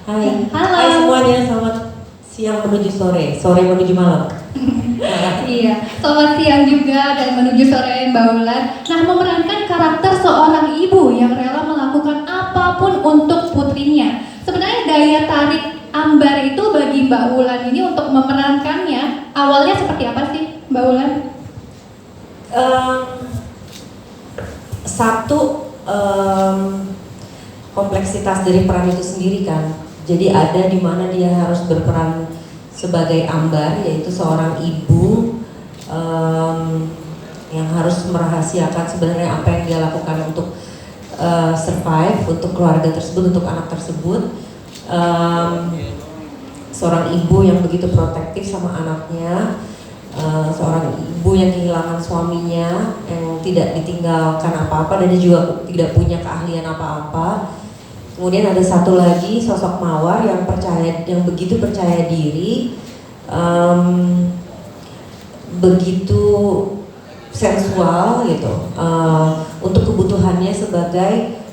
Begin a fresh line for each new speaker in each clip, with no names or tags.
Hai.
Halo.
Hai semuanya, selamat siang menuju sore, sore menuju malam.
Iya, selamat siang juga dan menuju sore Mbak Wulan. Nah, memerankan karakter seorang ibu yang rela melakukan apapun untuk putrinya. Sebenarnya daya tarik Ambar itu bagi Mbak Wulan ini untuk memerankannya, awalnya seperti apa sih Mbak Wulan?
Satu, kompleksitas dari peran itu sendiri kan. Jadi ada di mana dia harus berperan sebagai Ambar, yaitu seorang ibu yang harus merahasiakan sebenarnya apa yang dia lakukan untuk survive, untuk keluarga tersebut, untuk anak tersebut. Seorang ibu yang begitu protektif sama anaknya, seorang ibu yang kehilangan suaminya, yang tidak ditinggalkan apa-apa dan dia juga tidak punya keahlian apa-apa. Kemudian ada satu lagi sosok Mawar yang begitu percaya diri, begitu sensual gitu, untuk kebutuhannya sebagai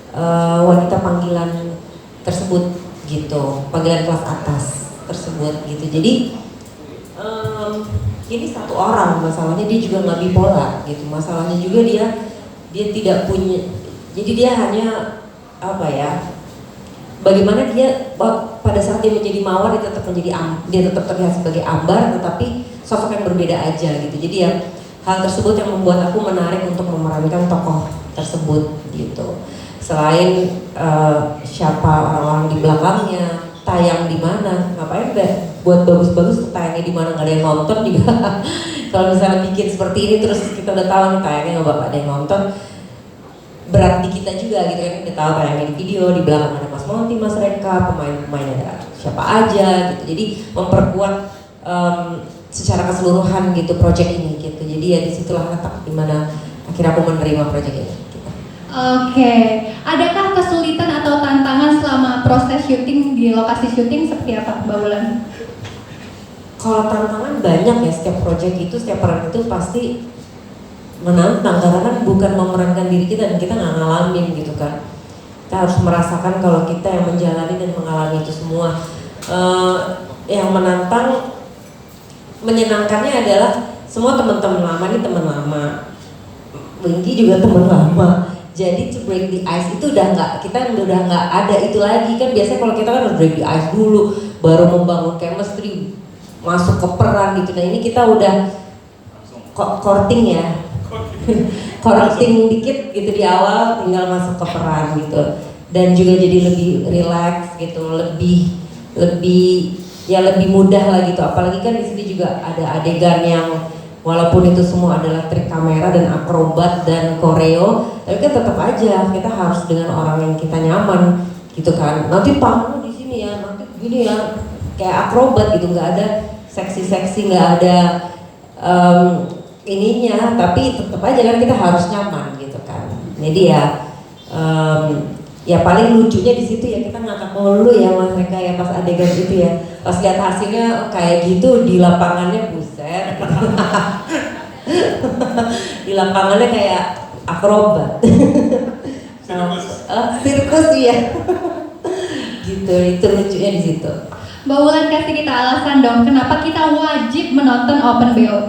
wanita panggilan tersebut gitu, panggilan kelas atas tersebut gitu. Jadi ini satu orang, masalahnya dia juga nggak bipolar gitu, masalahnya juga dia tidak punya, jadi dia hanya apa ya, bagaimana dia pada saat dia menjadi Mawar dia tetap terlihat sebagai Ambar, tetapi sosok yang berbeda aja gitu. Jadi ya hal tersebut yang membuat aku menarik untuk memerankan tokoh tersebut gitu. Selain siapa orang-orang di belakangnya, tayang di mana, ngapain buat bagus-bagus tayangnya di mana nggak ada yang nonton juga. Kalau misalnya bikin seperti ini terus kita udah tahu nih tayangnya nggak bakal ada yang nonton, berat di kita juga gitu kan. Udah tahu tayangnya di video, di belakang ada Mas Monty, Mas Reka, pemain-pemain ada siapa aja gitu. Jadi memperkuat secara keseluruhan gitu project ini gitu. Jadi ya disitulah letak dimana akhirnya aku menerima project ini gitu.
Oke, adakah kesulitan atau tantangan selama proses syuting di lokasi syuting seperti apa Mbak Wulan?
Kalau tantangan banyak ya, setiap project itu, setiap peran itu pasti menantang karena kan bukan memerankan diri kita dan kita nggak ngalamin gitu kan. Kita harus merasakan kalau kita yang menjalani dan mengalami itu semua. Yang menantang, menyenangkannya adalah semua teman-teman lama ini teman lama, Wingky juga teman lama. Jadi to break the ice itu kita udah nggak ada itu lagi kan. Biasanya kalau kita kan harus break the ice dulu, baru membangun chemistry, masuk ke peran gitu. Nah ini kita udah courting ya, courting dikit gitu di awal, tinggal masuk ke peran gitu. Dan juga jadi lebih relax gitu, lebih mudah lah gitu. Apalagi kan di sini juga ada adegan yang walaupun itu semua adalah trik kamera dan akrobat dan koreo, tapi kan tetap aja kita harus dengan orang yang kita nyaman gitu kan. Nanti panggung di sini ya, nanti begini ya, kayak akrobat gitu, nggak ada seksi-seksi, nggak ada ininya, tapi tetap aja kan kita harus nyaman gitu kan. Jadi ya paling lucunya di situ ya, kita ngakak mulu ya Mas Reka ya pas adegan itu ya. Pas lihat hasilnya kayak gitu di lapangannya, buset. Di lapangannya kayak akrobat. Sirkus ya. Gitu, itu lucunya di situ.
Mbak Wulan kasih kita alasan dong, kenapa kita wajib menonton Open BO?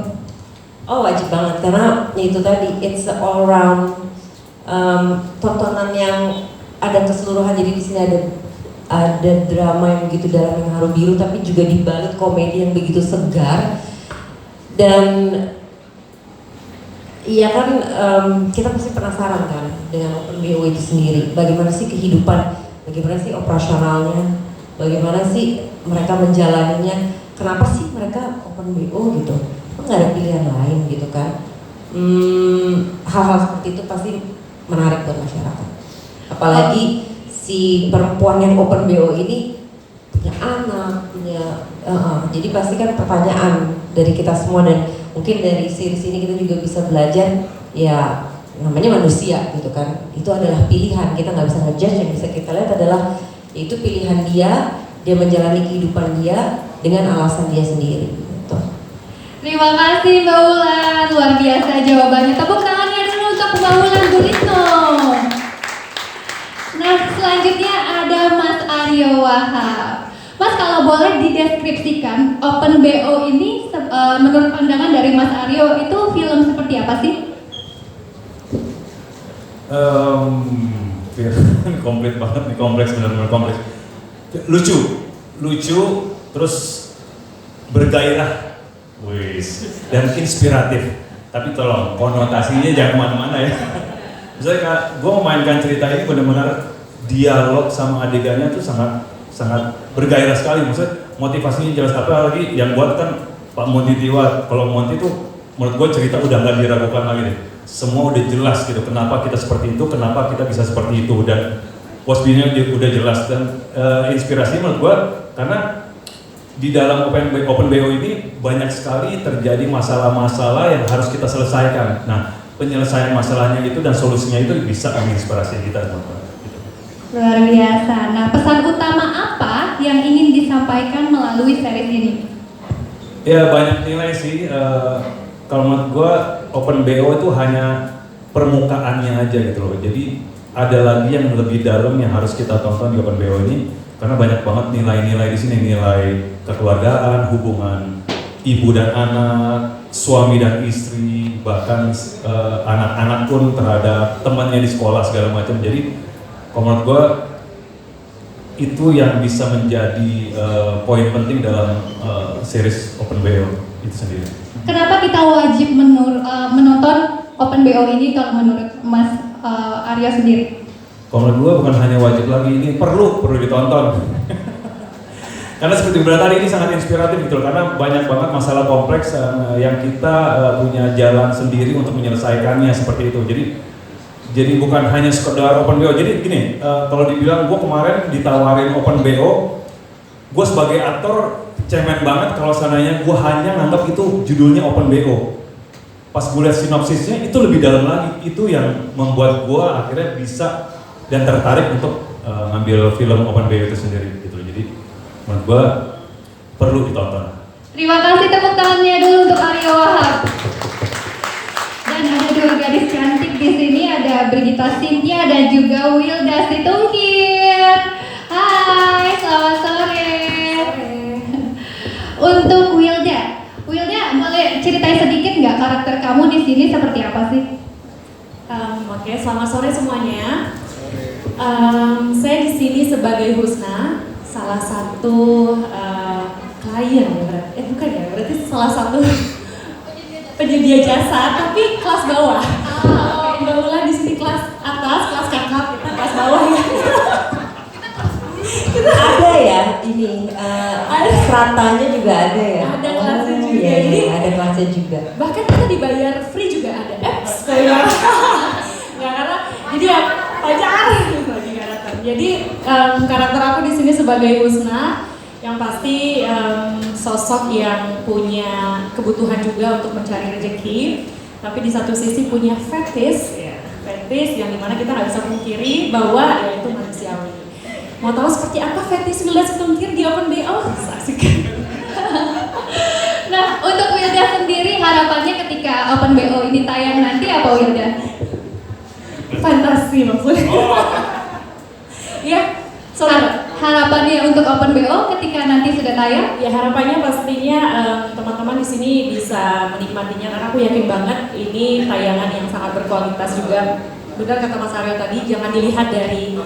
Oh wajib banget, karena itu tadi it's all round tontonan yang ada keseluruhan. Jadi di sini ada drama yang begitu dalam, yang haru biru, tapi juga dibalut komedi yang begitu segar. Dan iya kan, kita pasti penasaran kan dengan Open BO itu sendiri. Bagaimana sih kehidupan, bagaimana sih operasionalnya, bagaimana sih mereka menjalaninya, kenapa sih mereka Open BO gitu, nggak ada pilihan lain gitu kan. Hal-hal seperti itu pasti menarik buat masyarakat. Apalagi si perempuan yang Open BO ini punya anak, jadi pasti kan pertanyaan dari kita semua. Dan mungkin dari series ini kita juga bisa belajar ya, namanya manusia gitu kan, itu adalah pilihan, kita nggak bisa ngejudge. Yang bisa kita lihat adalah itu pilihan dia menjalani kehidupan dia dengan alasan dia sendiri gitu.
Terima kasih Mbak Wulan, luar biasa jawabannya. Tepuk tangannya dulu untuk Mbak Wulan Guritno. Nah, selanjutnya ada Mas Aryo Wahab. Mas kalau boleh dideskripsikan Open BO ini menurut pandangan dari Mas Aryo itu film seperti apa sih?
Komplit banget nih, kompleks, benar-benar kompleks. Lucu, terus bergairah, dan inspiratif. Tapi tolong konotasinya jangan kemana-mana ya. Misalnya gue memainkan cerita ini benar-benar dialog sama adegannya tuh sangat bergairah sekali. Maksudnya motivasinya jelas, apa lagi yang buat kan Pak Monty Tiwa. Kalau Monty tuh menurut gue cerita udah nggak diragukan lagi deh. Semua udah jelas gitu, kenapa kita seperti itu, kenapa kita bisa seperti itu, dan posisinya udah jelas. Dan inspirasi menurut gue karena di dalam Open BO ini banyak sekali terjadi masalah-masalah yang harus kita selesaikan. Nah, penyelesaian masalahnya itu dan solusinya itu bisa menginspirasi kita teman-teman.
Luar biasa. Nah, pesan utama apa yang ingin disampaikan melalui series ini?
Ya banyak nilai sih. Kalau menurut gue Open BO itu hanya permukaannya aja gitu loh. Jadi ada lagi yang lebih dalam yang harus kita tonton di Open BO ini. Karena banyak banget nilai-nilai di sini, nilai kekeluargaan, hubungan ibu dan anak, suami dan istri, bahkan anak-anak pun terhadap temannya di sekolah segala macam. Jadi kalau menurut gue itu yang bisa menjadi poin penting dalam series Open BO itu sendiri.
Kenapa kita wajib menonton Open BO ini kalau menurut Mas Aryo sendiri?
Kalau menurut gue bukan hanya wajib lagi, ini perlu ditonton. Karena seperti bilang tadi ini sangat inspiratif gitu loh, karena banyak banget masalah kompleks yang kita punya jalan sendiri untuk menyelesaikannya seperti itu. Jadi bukan hanya sekedar Open BO. Jadi gini, kalau dibilang gue kemarin ditawarin Open BO, gue sebagai aktor cemen banget kalau seandainya gue hanya nganggap itu judulnya Open BO. Pas gue lihat sinopsisnya itu lebih dalam lagi, itu yang membuat gue akhirnya bisa dan tertarik untuk ngambil film Open BO itu sendiri gitu. Jadi menurut gue perlu ditonton.
Terima kasih, tepuk tangannya dulu untuk Aryo Wahab. Dan ada dua gadis cantik di sini, ada Brigita Cynthia dan juga Wilda Situngkir. Hai, selamat sore. Untuk Wilda boleh ceritain sedikit nggak karakter kamu di sini seperti apa sih?
Oke, selamat sore semuanya. Saya di sini sebagai Husna, salah satu klien ya, bukan ya, berarti salah satu penyedia jasa, tapi kelas bawah. Mbak Ulan di sini kelas atas, kelas kakap, kita kelas bawah ya.
Ada ya ini stratanya juga ada ya.
Ada kelasnya juga.
Iya,
Jadi
ada kelasnya juga.
bahkan kita dibayar free juga ada. Nggak, karena jadi ya pacar lagi nggak datang. Jadi karakter aku di sini sebagai Husna, yang pasti sosok yang punya kebutuhan juga untuk mencari rezeki, tapi di satu sisi punya fetish yang dimana kita nggak bisa pungkiri bahwa ya itu manusiawi. Mau tahu seperti apa fetish Wilda Situngkir di Open BO? Saksikan.
Nah, untuk Wilda sendiri harapannya ketika Open BO ini tayang nanti apa, Wilda?
Fantasi maksudnya. Iya,
Harapannya untuk Open BO ketika nanti sudah tayang?
ya harapannya pastinya teman-teman di sini bisa menikmatinya, karena aku yakin banget ini tayangan yang sangat berkualitas juga. Benar kata Mas Aryo tadi, jangan dilihat dari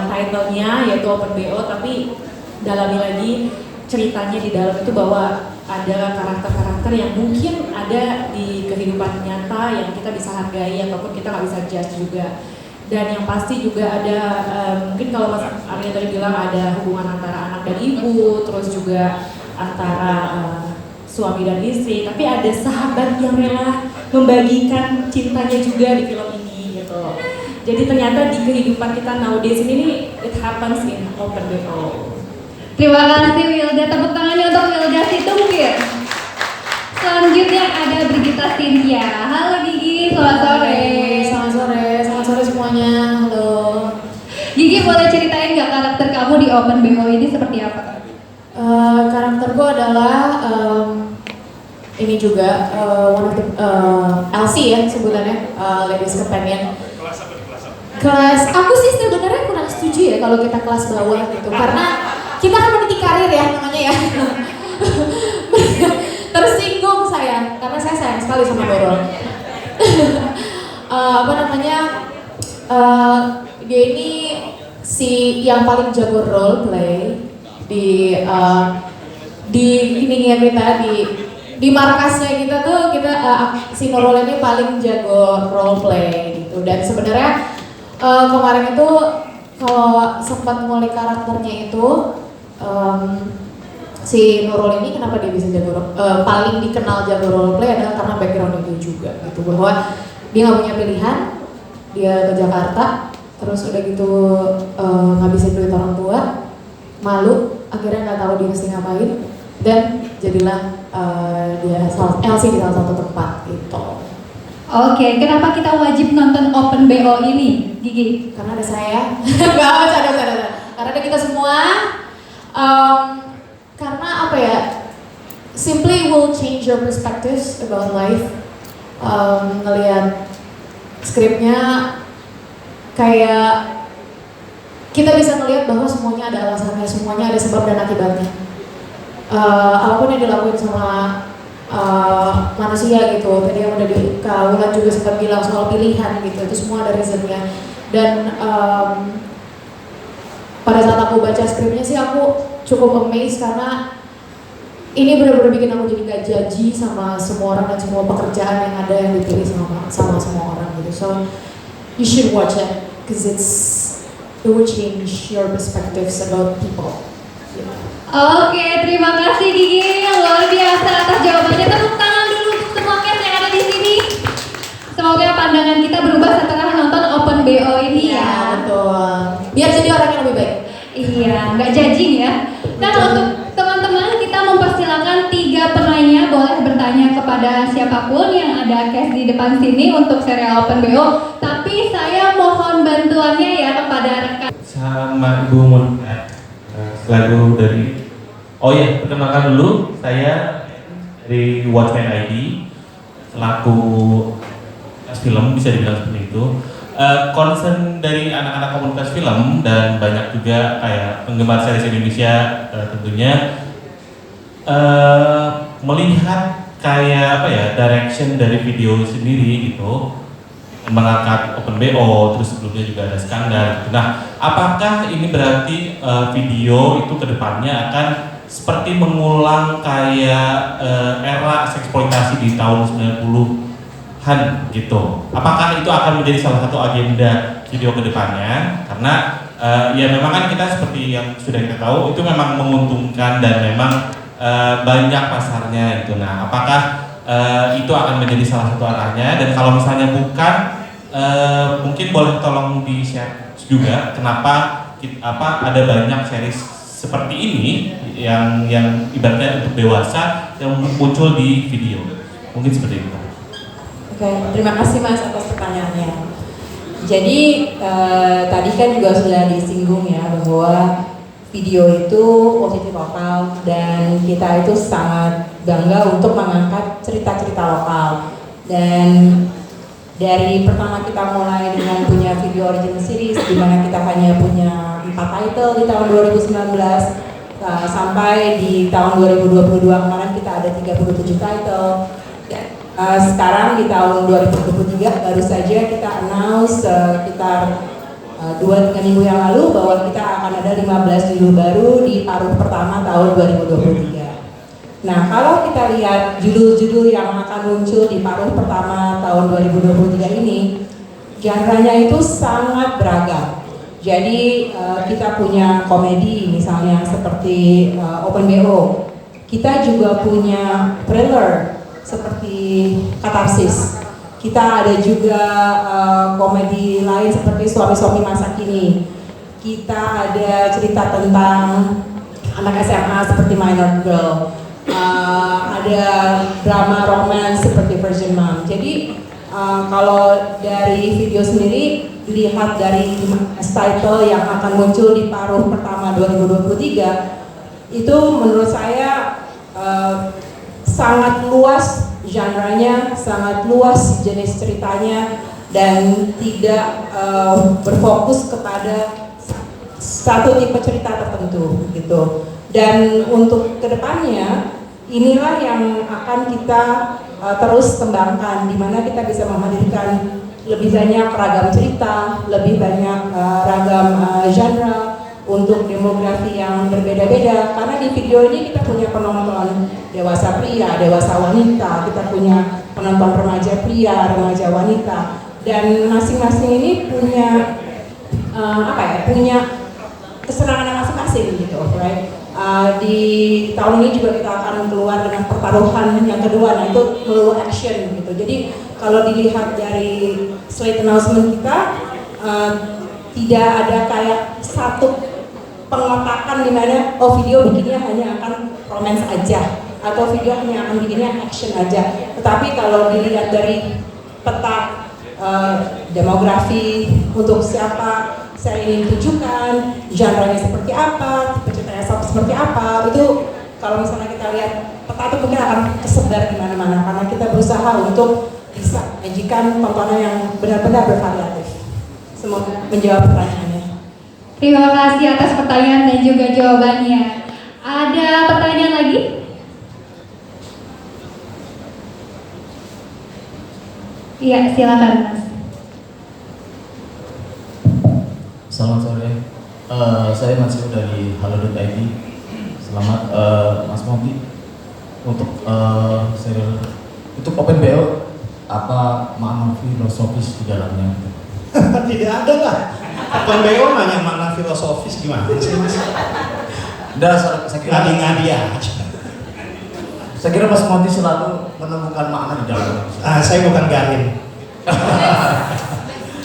title-nya yaitu Open BO, tapi dalami lagi ceritanya di dalam itu, bahwa ada karakter-karakter yang mungkin ada di kehidupan nyata yang kita bisa hargai ataupun kita nggak bisa judge juga. Dan yang pasti juga ada, mungkin kalau Mas Aryo tadi bilang ada hubungan antara anak dan ibu, terus juga antara suami dan istri, tapi ada sahabat yang rela membagikan cintanya juga di film ini gitu. Jadi ternyata di kehidupan kita nowadays ini it happens in Open BO.
Terima kasih Wilda, tepuk tangannya untuk Wilda Situngkir. Selanjutnya ada Brigita Cynthia. Halo Gigi, selamat sore.
Selamat sore semuanya. Halo.
Gigi, boleh ceritain nggak karakter kamu di Open BO ini seperti apa?
Karakterku adalah ini juga one of the LC ya sebutannya, ladies companion. Kelas aku sih sebenarnya kurang setuju ya kalau kita kelas bawah gitu, karena kita kan meniti karir Nurul ya namanya ya. Tersinggung saya karena saya sayang sekali sama Nurul. Dia ini si yang paling jago role play di ininya kita di markasnya kita tuh si Nurul ini paling jago role play gitu. Dan sebenarnya kemarin itu kalau sempat mulai karakternya itu si Nurul ini kenapa dia bisa jago paling dikenal jago role play adalah karena background itu juga gitu, bahwa dia nggak punya pilihan, dia ke Jakarta terus udah gitu ngabisin duit orang tua, malu, akhirnya nggak tahu dia mesti ngapain, dan jadilah dia LC di salah satu tempat gitu.
Oke, kenapa kita wajib nonton Open BO ini, Gigi?
Karena ada saya, nggak ada. Karena ada kita semua. Karena apa ya? Simply will change your perspectives about life. Ngelihat skripnya, kayak kita bisa ngelihat bahwa semuanya ada alasannya, semuanya ada sebab dan akibatnya. Apapun yang dilakuin sama manusia gitu, tadi yang udah Wulan juga sempat bilang soal pilihan gitu, itu semua ada reasonnya. Dan pada saat aku baca skripnya sih aku cukup amazed karena ini benar-benar bikin aku jadi gak judgy sama semua orang dan semua pekerjaan yang ada yang dipilih sama semua orang gitu. So you should watch it because it will change your perspectives about people.
Oke, terima kasih Gigi, luar biasa atas jawabannya. Tepuk tangan dulu untuk semua cast yang ada di sini. Semoga pandangan kita berubah setelah nonton Open BO ini ya.
Betul. Biar jadi orang yang lebih baik.
Iya, nggak judging ya. Nah, untuk teman-teman kita mempersilakan 3 penanya boleh bertanya kepada siapapun yang ada cast di depan sini untuk serial Open BO. Tapi saya mohon bantuannya ya kepada rekan.
Sama Ibu Monika, selaku dari perkenalkan dulu, saya dari Watchmen ID, selaku film bisa dibilang seperti itu. Concern dari anak-anak komunitas film dan banyak juga kayak penggemar series Indonesia tentunya melihat kayak direction dari video sendiri gitu, mengangkat Open BO, terus sebelumnya juga ada skandal gitu. Nah, apakah ini berarti video itu kedepannya akan seperti mengulang kayak era seksploitasi di tahun 90-an gitu? Apakah itu akan menjadi salah satu agenda video kedepannya? Karena ya memang kan kita seperti yang sudah kita tahu itu memang menguntungkan dan memang banyak pasarnya gitu. Nah, apakah itu akan menjadi salah satu arahnya? Dan kalau misalnya bukan, mungkin boleh tolong di-share juga kenapa ada banyak series seperti ini yang ibaratnya untuk dewasa yang muncul di video. Mungkin seperti itu.
Oke, terima kasih Mas atas pertanyaannya. Jadi tadi kan juga sudah disinggung ya bahwa video itu positif lokal dan kita itu sangat bangga untuk mengangkat cerita-cerita lokal. Dan dari pertama kita mulai dengan punya video original series di mana kita hanya punya 4 title di tahun 2019 sampai di tahun 2022 kemarin kita ada 37 title. Sekarang di tahun 2023 baru saja kita announce sekitar 2-3 minggu yang lalu bahwa kita akan ada 15 judul baru di paruh pertama tahun 2023. Nah, kalau kita lihat judul-judul yang akan muncul di paruh pertama tahun 2023 ini, genre-nya itu sangat beragam. Jadi kita punya komedi misalnya seperti Open BO. Kita juga punya thriller seperti Katarsis. Kita ada juga komedi lain seperti Suami-suami masa kini. Kita ada cerita tentang anak SMA seperti Minor Girl. Ada drama romance seperti Virgin Mom. Jadi kalau dari video sendiri lihat dari title yang akan muncul di paruh pertama 2023 itu menurut saya sangat luas genre-nya, sangat luas jenis ceritanya dan tidak berfokus kepada satu tipe cerita tertentu gitu.
Dan untuk kedepannya inilah yang akan kita terus kembangkan, di mana kita bisa menghadirkan lebih banyak ragam cerita, lebih banyak ragam genre untuk demografi yang berbeda-beda. Karena di video ini kita punya penonton dewasa pria, dewasa wanita, kita punya penonton remaja pria, remaja wanita, dan masing-masing ini punya punya kesenangan masing-masing gitu, right? Di tahun ini juga kita akan keluar dengan pertaruhan yang kedua, nah itu melulu action gitu. Jadi kalau dilihat dari slate announcement kita, tidak ada kayak satu pengotakan di mana video bikinnya hanya akan romance aja atau video hanya akan bikinnya action aja. Tetapi kalau dilihat dari peta demografi, untuk siapa saya ingin tujukan, genre-nya seperti apa, tipe ceritanya seperti apa, itu kalau misalnya kita lihat peta itu mungkin akan kesebar di mana-mana karena kita berusaha untuk bisa menyajikan tontonan yang benar-benar bervariatif. Semoga menjawab pertanyaannya.
Terima kasih atas pertanyaan dan juga jawabannya. Ada pertanyaan lagi? Iya, silakan Mas.
Selamat sore, saya Mansur dari halo.id. Selamat Mas Monty untuk serial untuk Open BO, apa makna filosofis di dalamnya?
Tidak ada lah. Open BO nanya makna filosofis gimana sih Mas?
Udah, saya kira
Ngadi-ngadi aja.
Saya kira Mas Monty selalu menemukan makna di dalamnya.
Saya bukan Garin.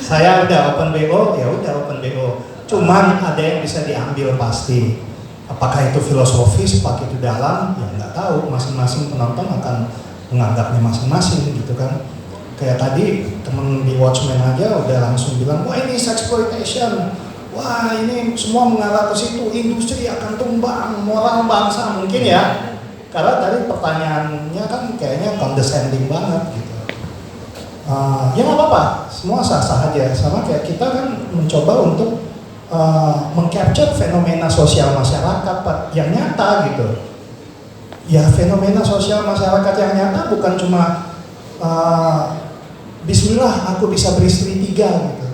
Saya udah Open BO, ya udah Open BO. Cuman ada yang bisa diambil pasti. Apakah itu filosofis, apakah itu dalam, ya nggak tahu. Masing-masing penonton akan menganggapnya masing-masing gitu kan. Kayak tadi temen di Watchmen aja udah langsung bilang, wah ini sexploitation, wah ini semua mengarah ke situ, industri akan tumbang, moral bangsa mungkin ya. Karena tadi pertanyaannya kan kayaknya condescending banget gitu. Ya nggak apa-apa, semua sah-sah aja. Sama kayak kita kan mencoba untuk mengcapture fenomena sosial masyarakat yang nyata gitu. Ya fenomena sosial masyarakat yang nyata bukan cuma Bismillah aku bisa beristri 3 gitu.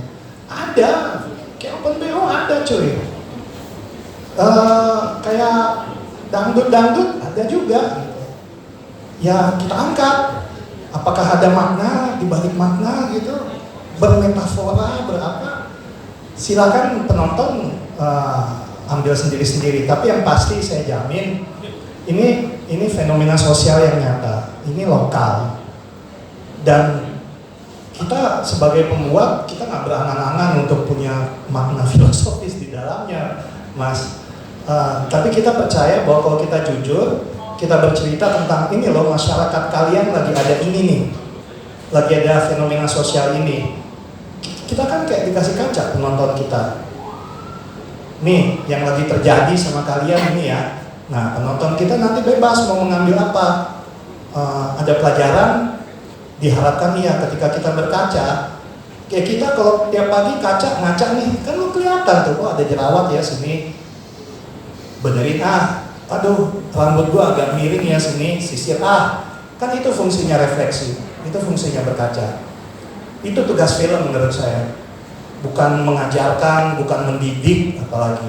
Ada, kayak Open BO ada cuy. Kayak dangdut-dangdut ada juga gitu. Ya kita angkat. Apakah ada makna di balik makna gitu, bermetafora, berapa? Silakan penonton ambil sendiri-sendiri. Tapi yang pasti saya jamin ini fenomena sosial yang nyata, ini lokal. Dan kita sebagai pembuat kita nggak berangan-angan untuk punya makna filosofis di dalamnya, Mas. Tapi kita percaya bahwa kalau kita jujur, kita bercerita tentang ini loh, masyarakat kalian lagi ada ini nih, lagi ada fenomena sosial ini. Kita kan kayak dikasih kaca penonton kita. Nih, yang lagi terjadi sama kalian ini ya. Nah, penonton kita nanti bebas mau mengambil apa. Ada pelajaran, diharapkan iya ketika kita berkaca. Kayak kita kalau tiap pagi kaca ngaca nih, kan lu kelihatan tuh, oh ada jerawat ya sini. Benerin aduh rambut gua agak miring ya sini, sisir kan itu fungsinya refleksi, itu fungsinya berkaca. Itu tugas film menurut saya, bukan mengajarkan, bukan mendidik apalagi.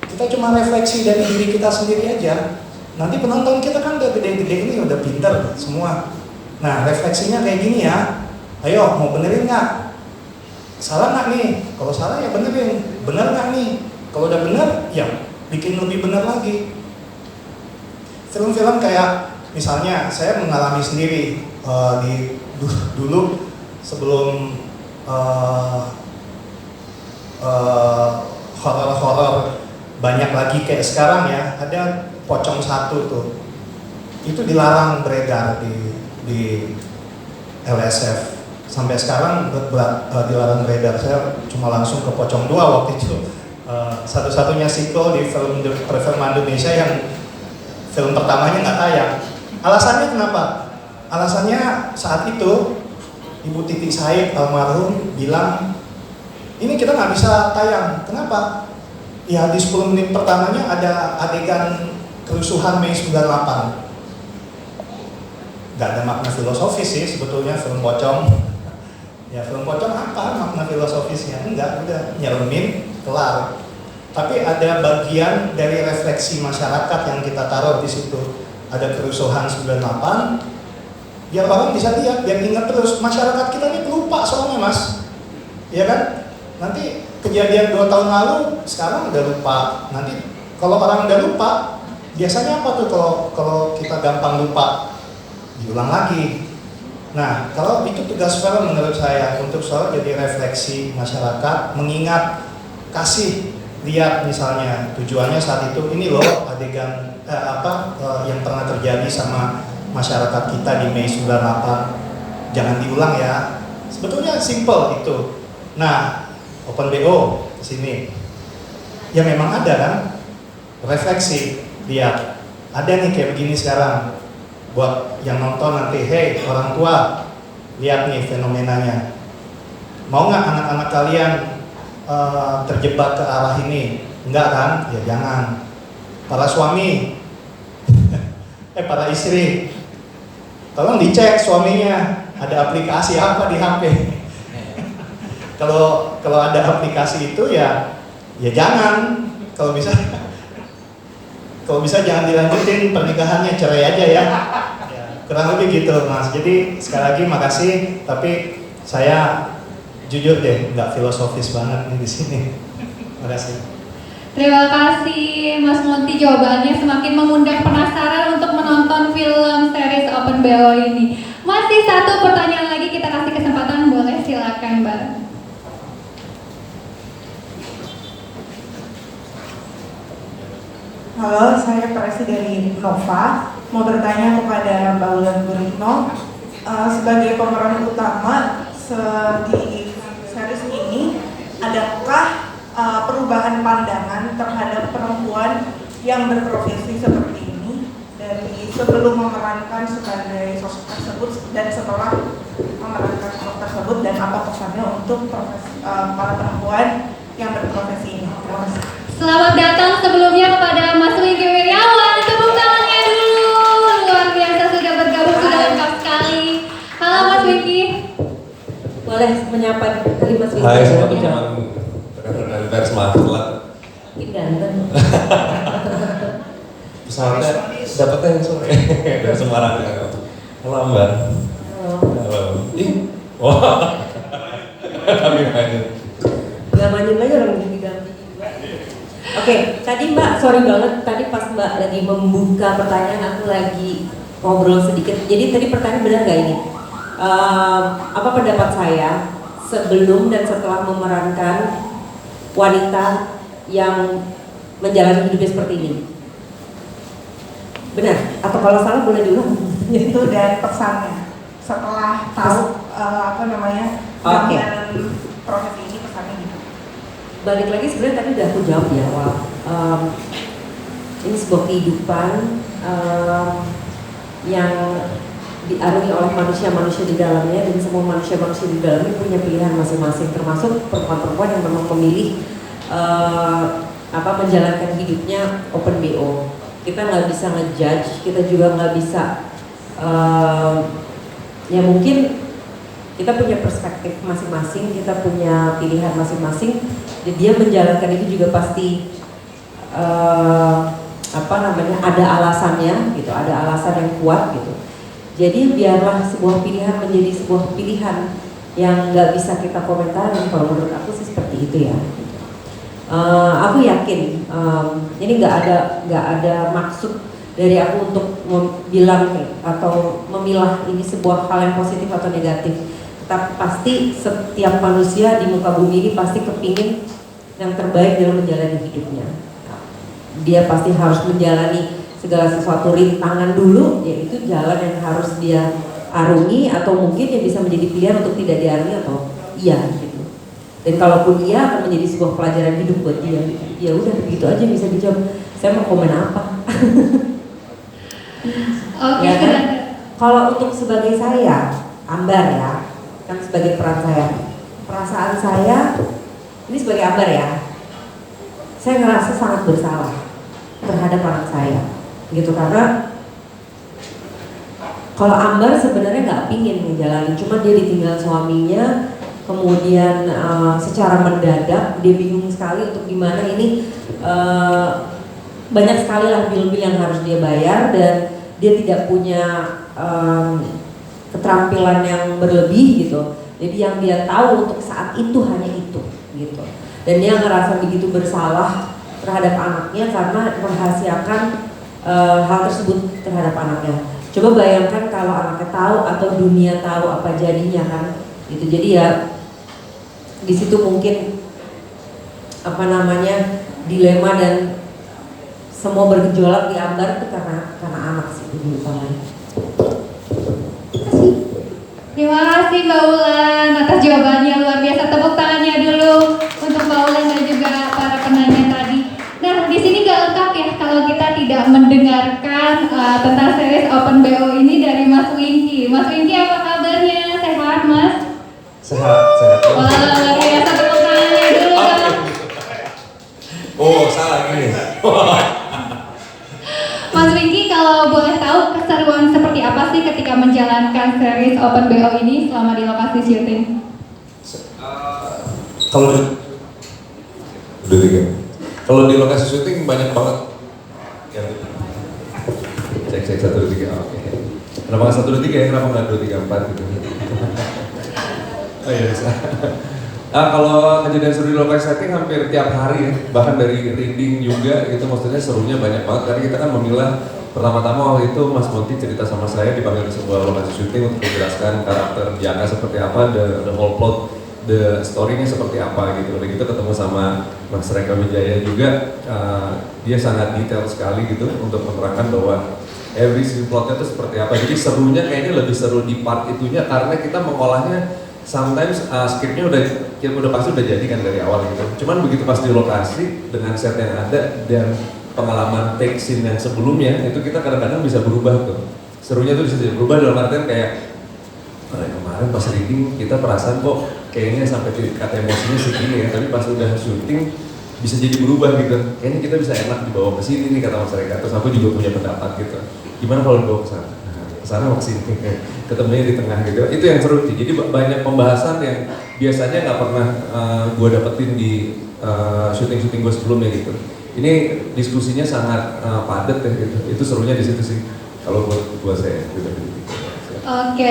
Kita cuma refleksi dari diri kita sendiri aja. Nanti penonton kita kan udah gede-gede ini, udah pinter semua. Nah refleksinya kayak gini ya, ayo mau benerin nggak? Salah nggak nih? Kalau salah ya benerin, bener nggak nih? Kalau udah bener ya bikin lebih bener lagi. Film-film kayak misalnya saya mengalami sendiri dulu sebelum horor-horor banyak lagi kayak sekarang ya, ada Pocong 1 tuh, itu dilarang beredar di LSF sampai sekarang dilarang beredar. Saya cuma langsung ke Pocong 2 waktu itu, satu-satunya sequel di perfilman Indonesia yang film pertamanya nggak tayang. Alasannya kenapa? Alasannya saat itu Ibu Titi Said almarhum bilang, ini kita nggak bisa tayang. Kenapa? Ya di 10 menit pertamanya ada adegan kerusuhan Mei 98. Gak ada makna filosofis sih sebetulnya film pocong. Ya film pocong apa makna filosofisnya? Enggak, udah nyeremin, kelar. Tapi ada bagian dari refleksi masyarakat yang kita taruh di situ. Ada kerusuhan 98, biar orang bisa lihat, biar ingat terus. Masyarakat kita ini pelupa soalnya mas, ya kan? Nanti kejadian 2 tahun lalu, sekarang udah lupa. Nanti kalau orang udah lupa, biasanya apa tuh kalau kita gampang lupa? Diulang lagi. Nah, kalau itu tugas film menurut saya untuk selalu jadi refleksi masyarakat, mengingat, kasih lihat misalnya tujuannya saat itu ini loh adegan yang pernah terjadi sama masyarakat kita di Mei 98, jangan diulang ya. Sebetulnya simple itu. Nah, Open BO di sini ya memang ada kan refleksi, lihat ada nih kayak begini sekarang. Buat yang nonton nanti, hey orang tua, lihat nih fenomenanya. Mau nggak anak-anak kalian terjebak ke arah ini? Enggak kan? Ya jangan. Para suami, para istri, tolong dicek suaminya ada aplikasi apa di HP. Kalau ada aplikasi itu ya jangan. Kalau bisa jangan dilanjutin pernikahannya, cerai aja ya. Kurang lebih gitu mas. Jadi sekali lagi makasih, tapi saya jujur deh nggak filosofis banget nih di sini. Makasih.
Terima kasih Mas Monty, jawabannya semakin mengundang penasaran untuk menonton film series Open BO ini. Masih satu pertanyaan lagi, kita kasih kesempatan, boleh silakan Mbak.
Halo, saya Presi dari Nova. Mau bertanya kepada Mbak Wulan Guritno, sebagai pemeran utama di series ini, adakah perubahan pandangan terhadap perempuan yang berprofesi seperti ini dari sebelum memerankan sebagai sosok tersebut dan setelah memerankan sosok tersebut, dan apa pesannya untuk para perempuan yang berprofesi ini? Terima kasih.
Selamat datang sebelumnya kepada Mas Wingky Wiryawan. Tepuk tangannya dulu. Luar biasa, sudah bergabung, sudah lengkap sekali. Halo Mas Wingky.
Boleh menyapa dari Mas Wingky.
Hai, selamat malam. Dari pers telat.
Ganteng.
Pesawatnya dapetnya yang sore dari Semarang. Halo Mbak. Halo. Ih, wah. Kami lanjut.
Gak manyun lagi orang diganti. Oke, tadi Mbak, sorry banget, tadi pas Mbak lagi membuka pertanyaan aku lagi ngobrol sedikit. Jadi tadi pertanyaan benar nggak ini? Apa pendapat saya sebelum dan setelah memerankan wanita yang menjalani hidupnya seperti ini? Benar? Atau kalau salah boleh diulang?
Itu dan pesannya setelah tahu gambaran profesi ini, pesannya gitu.
Balik lagi sebenarnya tadi udah aku jawab ya, ini sebuah kehidupan yang diarungi oleh manusia-manusia di dalamnya, dan semua manusia-manusia di dalamnya punya pilihan masing-masing, termasuk perempuan-perempuan yang memang memilih menjalankan hidupnya Open BO. Kita nggak bisa ngejudge, kita juga nggak bisa ya mungkin kita punya perspektif masing-masing, kita punya pilihan masing-masing. Jadi dia menjalankan itu juga pasti ada alasannya gitu, ada alasan yang kuat gitu. Jadi biarlah sebuah pilihan menjadi sebuah pilihan yang nggak bisa kita komentari. Kalau menurut aku sih seperti itu ya. Aku yakin ini nggak ada maksud dari aku untuk bilang atau memilah ini sebuah hal yang positif atau negatif. Tapi pasti setiap manusia di muka bumi ini pasti kepingin yang terbaik dalam menjalani hidupnya. Dia pasti harus menjalani segala sesuatu rintangan dulu, yaitu jalan yang harus dia arungi, atau mungkin yang bisa menjadi pilihan untuk tidak diarungi atau iya gitu. Dan kalaupun iya akan menjadi sebuah pelajaran hidup buat dia. Ya udah begitu aja bisa dijawab. Saya mau komen apa?
Oke,
ya kan? Kalau untuk sebagai saya, Ambar ya, kan sebagai peran saya, perasaan saya ini sebagai Ambar ya, saya ngerasa sangat bersalah terhadap anak saya. gitu. Karena kalau Ambar sebenarnya nggak pingin ngejalanin, cuma dia ditinggal suaminya, kemudian secara mendadak dia bingung sekali untuk gimana ini, banyak sekali lah bil-bil yang harus dia bayar dan dia tidak punya keterampilan yang berlebih gitu. Jadi yang dia tahu untuk saat itu hanya itu gitu. Dan dia ngerasa begitu bersalah terhadap anaknya karena merahasiakan hal tersebut terhadap anaknya. Coba bayangkan kalau anaknya tahu atau dunia tahu apa jadinya kan, gitu. Jadi ya di situ mungkin apa namanya dilema dan semua bergejolak di Ambar itu karena anak sih itu utamanya.
Terima kasih Mbak Ulan atas jawabannya luar biasa. Tepuk tangannya dulu untuk Mbak Ulan dan juga para penanya tadi. Nah, di sini nggak lengkap ya kalau kita tidak mendengarkan tentang series Open BO ini dari Mas Wingky. Mas Wingky, apa kabarnya? Sehat, Mas?
Sehat.
Wah, luar biasa, tepuk tangannya dulu dong.
Oh, salah gini.
Mas Wingky, kalau boleh tahu keseruan seperti apa sih ketika menjalankan series Open BO ini selama di lokasi syuting?
Kalau di lokasi syuting banyak banget. Cek 1, 2, 3. Oke. Kenapa nggak 1, 2, 3 ya? Kenapa nggak 2, 3, 4 gitu? Oh iya bisa. Kalau kejadian seru di lokasi setting hampir tiap hari ya, bahkan dari reading juga itu maksudnya serunya banyak banget karena kita kan memilah pertama-tama waktu itu Mas Monty cerita sama saya dipanggil ke sebuah lokasi syuting untuk menjelaskan karakter Jaka seperti apa, the whole plot, the story-nya seperti apa gitu. Udah gitu ketemu sama Mas Reka Wijaya juga, dia sangat detail sekali gitu untuk menerangkan bahwa every scene plotnya itu seperti apa. Jadi serunya kayaknya lebih seru di part itunya karena kita mengolahnya sometimes scriptnya udah pasti udah jadi kan dari awal gitu. Cuman begitu pas di lokasi dengan set yang ada dan pengalaman take scene yang sebelumnya itu kita kadang-kadang bisa berubah tuh. Serunya tuh bisa berubah dalam artian kayak kemarin pas reading kita perasaan kok kayaknya sampai tingkat emosinya segini ya, tapi pas udah syuting bisa jadi berubah gitu. Kayaknya kita bisa enak dibawa ke sini nih kata Mas Reka. Terus aku juga punya pendapat gitu. Gimana kalau dibawa ke sana? Kesana mau kesini, ketemunya di tengah gitu. Itu yang seru sih. Jadi banyak pembahasan yang biasanya nggak pernah gue dapetin di syuting-syuting gue sebelumnya gitu. Ini diskusinya sangat padat ya gitu. Itu serunya di situ sih. Kalau buat saya gitu.
Oke.